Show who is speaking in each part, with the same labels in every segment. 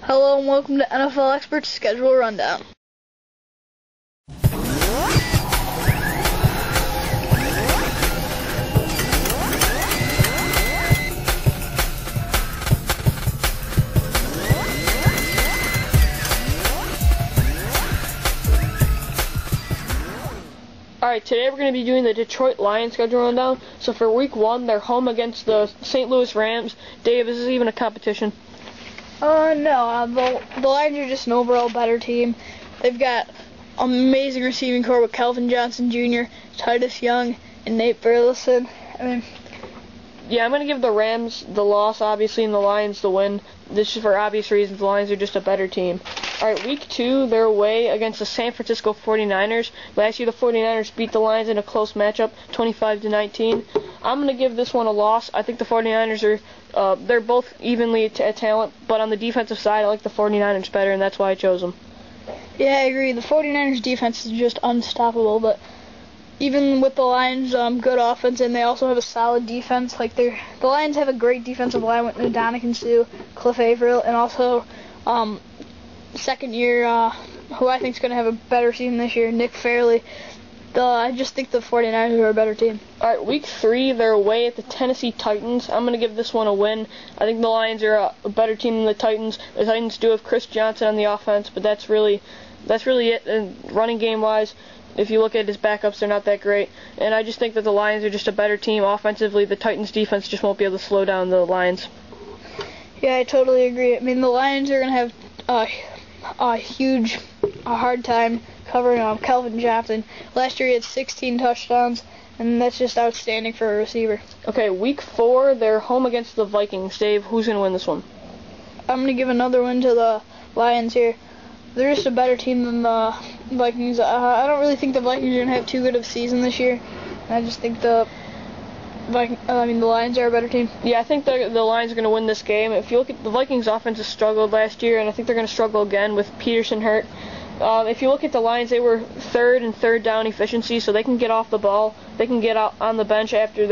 Speaker 1: Hello and welcome to NFL Experts Schedule Rundown.
Speaker 2: Alright, today we're going to be doing the Detroit Lions schedule rundown. So for week 1, they're home against the St. Louis Rams. Dave, is this even a competition?
Speaker 1: No, the Lions are just an overall better team. They've got amazing receiving core with Calvin Johnson Jr., Titus Young, and Nate Burleson.
Speaker 2: Yeah, I'm going to give the Rams the loss, obviously, and the Lions the win. This is for obvious reasons. The Lions are just a better team. Alright, week 2, they're away against the San Francisco 49ers. Last year, the 49ers beat the Lions in a close matchup, 25-19. I'm going to give this one a loss. I think the 49ers are, they're both evenly at talent, but on the defensive side, I like the 49ers better, and that's why I chose them.
Speaker 1: Yeah, I agree. The 49ers defense is just unstoppable, but even with the Lions' good offense, and they also have a solid defense. The Lions have a great defensive line with Ndamukong Suh, Cliff Averill, and also second year, who I think is going to have a better season this year, Nick Fairley. I just think the 49ers are a better team.
Speaker 2: Alright, week 3, they're away at the Tennessee Titans. I'm going to give this one a win. I think the Lions are a better team than the Titans. The Titans do have Chris Johnson on the offense, but that's really it. And running game-wise, if you look at his backups, they're not that great. And I just think that the Lions are just a better team offensively. The Titans' defense just won't be able to slow down the Lions.
Speaker 1: Yeah, I totally agree. I mean, the Lions are going to have a hard time covering Calvin Johnson. Last year he had 16 touchdowns, and that's just outstanding for a receiver.
Speaker 2: Okay, week 4, they're home against the Vikings. Dave, who's going to win this one?
Speaker 1: I'm going to give another win to the Lions here. They're just a better team than the Vikings. I don't really think the Vikings are going to have too good of a season this year. I just think the Lions are a better team.
Speaker 2: Yeah, I think the Lions are going to win this game. If you look at the Vikings' offense, has struggled last year, and I think they're going to struggle again with Peterson hurt. If you look at the Lions, they were third and third down efficiency, so they can get off the ball. They can get out on the bench after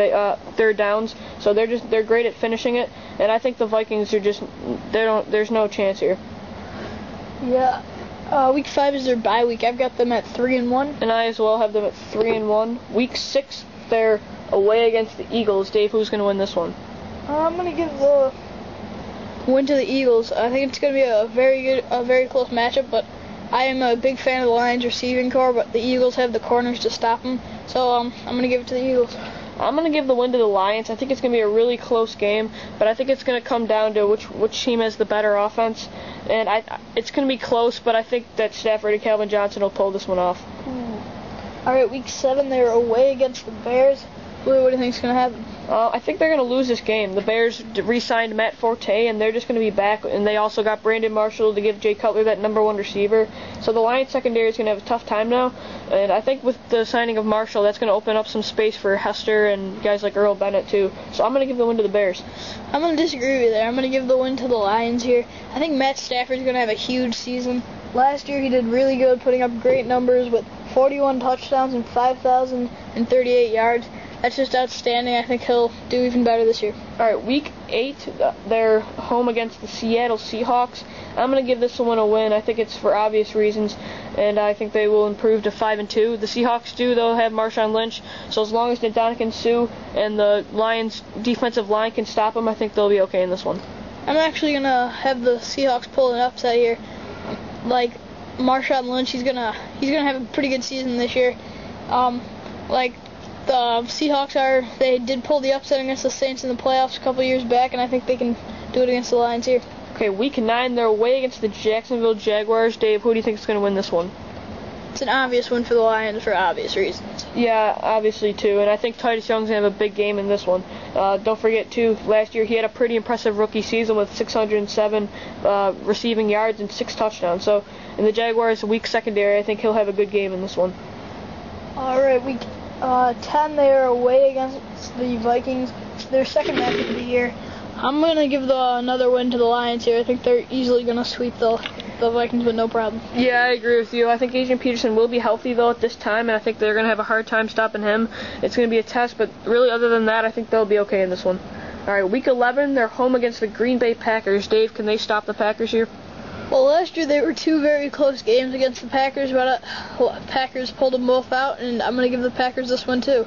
Speaker 2: third downs. So they're great at finishing it. And I think the Vikings are there's no chance here.
Speaker 1: Yeah. Week 5 is their bye week. I've got them at 3-1.
Speaker 2: And I as well have them at 3-1. Week 6, they're away against the Eagles. Dave, who's going to win this one?
Speaker 1: I'm going to give the win to the Eagles. I think it's going to be a very close matchup, but I am a big fan of the Lions receiving core, but the Eagles have the corners to stop them. So I'm going to give it to the Eagles.
Speaker 2: I'm going to give the win to the Lions. I think it's going to be a really close game, but I think it's going to come down to which team has the better offense. And it's going to be close, but I think that Stafford and Calvin Johnson will pull this one off.
Speaker 1: All right, week 7, they're away against the Bears. What do you think is going to happen?
Speaker 2: I think they're going to lose this game. The Bears re-signed Matt Forte, and they're just going to be back. And they also got Brandon Marshall to give Jay Cutler that #1 receiver. So the Lions secondary is going to have a tough time now. And I think with the signing of Marshall, that's going to open up some space for Hester and guys like Earl Bennett too. So I'm going to give the win to the Bears.
Speaker 1: I'm going to disagree with you there. I'm going to give the win to the Lions here. I think Matt Stafford is going to have a huge season. Last year he did really good, putting up great numbers with 41 touchdowns and 5,038 yards. That's just outstanding. I think he'll do even better this year.
Speaker 2: Alright, week 8, they're home against the Seattle Seahawks. I'm going to give this one a win. I think it's for obvious reasons, and I think they will improve to 5-2. The Seahawks do, though, have Marshawn Lynch, so as long as Ndamukong Suh and the Lions' defensive line can stop them, I think they'll be okay in this one.
Speaker 1: I'm actually going to have the Seahawks pull an upset here. Marshawn Lynch, he's gonna have a pretty good season this year. The Seahawks they did pull the upset against the Saints in the playoffs a couple years back, and I think they can do it against the Lions here.
Speaker 2: Okay, week 9, they're away against the Jacksonville Jaguars. Dave, who do you think is going to win this one?
Speaker 1: It's an obvious win for the Lions for obvious reasons.
Speaker 2: Yeah, obviously too, and I think Titus Young's going to have a big game in this one. Don't forget too, last year he had a pretty impressive rookie season with 607 receiving yards and 6 touchdowns. So in the Jaguars' weak secondary, I think he'll have a good game in this one.
Speaker 1: All right, week 10, they are away against the Vikings. It's their second match of the year. I'm going to give another win to the Lions here. I think they're easily going to sweep the Vikings with no problem.
Speaker 2: Yeah, I agree with you. I think Adrian Peterson will be healthy, though, at this time, and I think they're going to have a hard time stopping him. It's going to be a test, but really, other than that, I think they'll be okay in this one. All right, week 11, they're home against the Green Bay Packers. Dave, can they stop the Packers here?
Speaker 1: Well, last year they were two very close games against the Packers, but Packers pulled them both out, and I'm going to give the Packers this one too.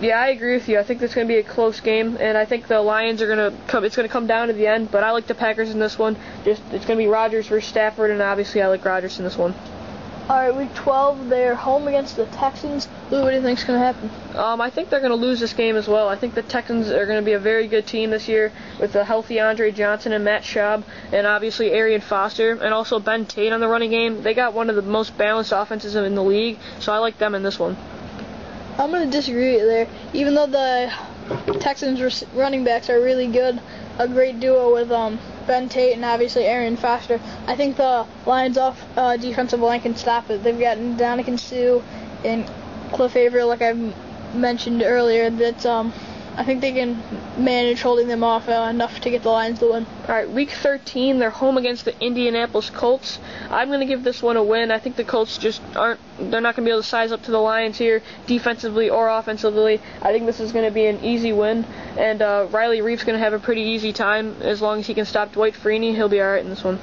Speaker 2: Yeah, I agree with you. I think it's going to be a close game, and I think the Lions are going to come. It's going to come down to the end, but I like the Packers in this one. It's going to be Rodgers versus Stafford, and obviously I like Rodgers in this one.
Speaker 1: All right, week 12, they're home against the Texans. Lou, what do you think's going to happen?
Speaker 2: I think they're going to lose this game as well. I think the Texans are going to be a very good team this year with a healthy Andre Johnson and Matt Schaub, and obviously Arian Foster, and also Ben Tate on the running game. They got one of the most balanced offenses in the league, so I like them in this one.
Speaker 1: I'm going to disagree with you there. Even though the Texans running backs are really good, a great duo with Ben Tate and obviously Arian Foster, I think the Lions defensive line can stop it. They've got Ndamukong Suh and Cliff Averill, like I mentioned earlier. That's I think they can manage holding them off enough to get the Lions to win.
Speaker 2: All right, week 13, they're home against the Indianapolis Colts. I'm going to give this one a win. I think the Colts just they're not going to be able to size up to the Lions here, defensively or offensively. I think this is going to be an easy win, and Riley Reif's going to have a pretty easy time. As long as he can stop Dwight Freeney, he'll be all right in this one.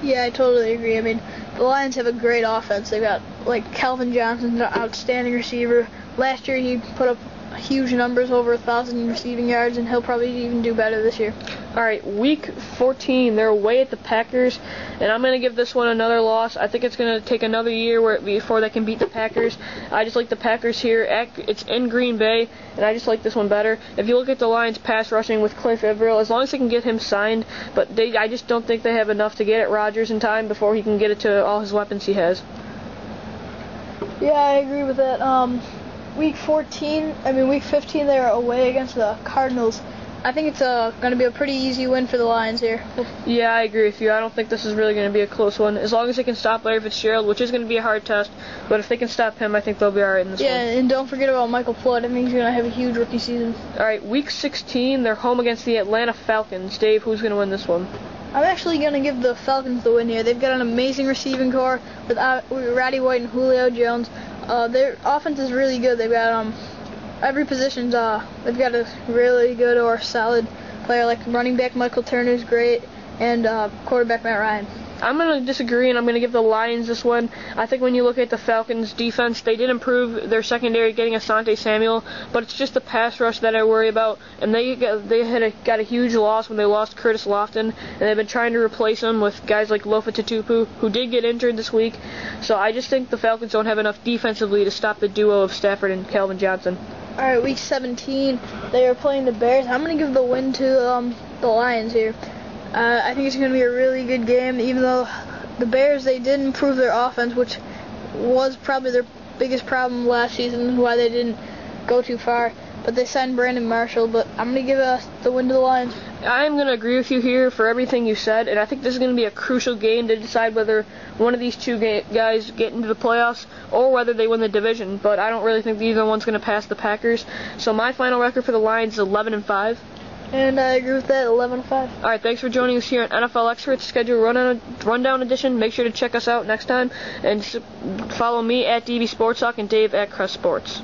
Speaker 1: Yeah, I totally agree. I mean, the Lions have a great offense. They've got, like, Calvin Johnson's an outstanding receiver. Last year he put up huge numbers, over 1,000 receiving yards, and he'll probably even do better this year.
Speaker 2: All right, week 14, they're away at the Packers, and I'm going to give this one another loss. I think it's going to take another year before they can beat the Packers. I just like the Packers here. It's in Green Bay, and I just like this one better. If you look at the Lions pass rushing with Cliff Averill, as long as they can get him signed, but I just don't think they have enough to get at Rodgers in time before he can get it to all his weapons he has.
Speaker 1: Yeah, I agree with that. Week 15, they're away against the Cardinals. I think it's going to be a pretty easy win for the Lions here.
Speaker 2: Yeah, I agree with you. I don't think this is really going to be a close one. As long as they can stop Larry Fitzgerald, which is going to be a hard test, but if they can stop him, I think they'll be all right in this one.
Speaker 1: Yeah, and don't forget about Michael Flood. I think he's going to have a huge rookie season.
Speaker 2: All right, week 16, they're home against the Atlanta Falcons. Dave, who's going to win this one?
Speaker 1: I'm actually going to give the Falcons the win here. They've got an amazing receiving core with Roddy White and Julio Jones. Their offense is really good. They've got every position's they've got a really good or solid player, like running back Michael Turner's great, and quarterback Matt Ryan.
Speaker 2: I'm going to disagree, and I'm going to give the Lions this one. I think when you look at the Falcons' defense, they did improve their secondary getting Asante Samuel, but it's just the pass rush that I worry about. And they got a huge loss when they lost Curtis Lofton, and they've been trying to replace him with guys like Lofa Tatupu, who did get injured this week. So I just think the Falcons don't have enough defensively to stop the duo of Stafford and Calvin Johnson.
Speaker 1: All right, week 17, they are playing the Bears. I'm going to give the win to the Lions here. I think it's going to be a really good game, even though the Bears, they did improve their offense, which was probably their biggest problem last season, why they didn't go too far. But they signed Brandon Marshall, but I'm going to give the win to the Lions.
Speaker 2: I'm going to agree with you here for everything you said, and I think this is going to be a crucial game to decide whether one of these two guys get into the playoffs or whether they win the division. But I don't really think either one's going to pass the Packers. So my final record for the Lions is 11-5.
Speaker 1: And I agree with that, 11-5.
Speaker 2: All right, thanks for joining us here on NFL Experts Schedule Rundown Edition. Make sure to check us out next time, and follow me at DB Sports Talk and Dave at Crest Sports.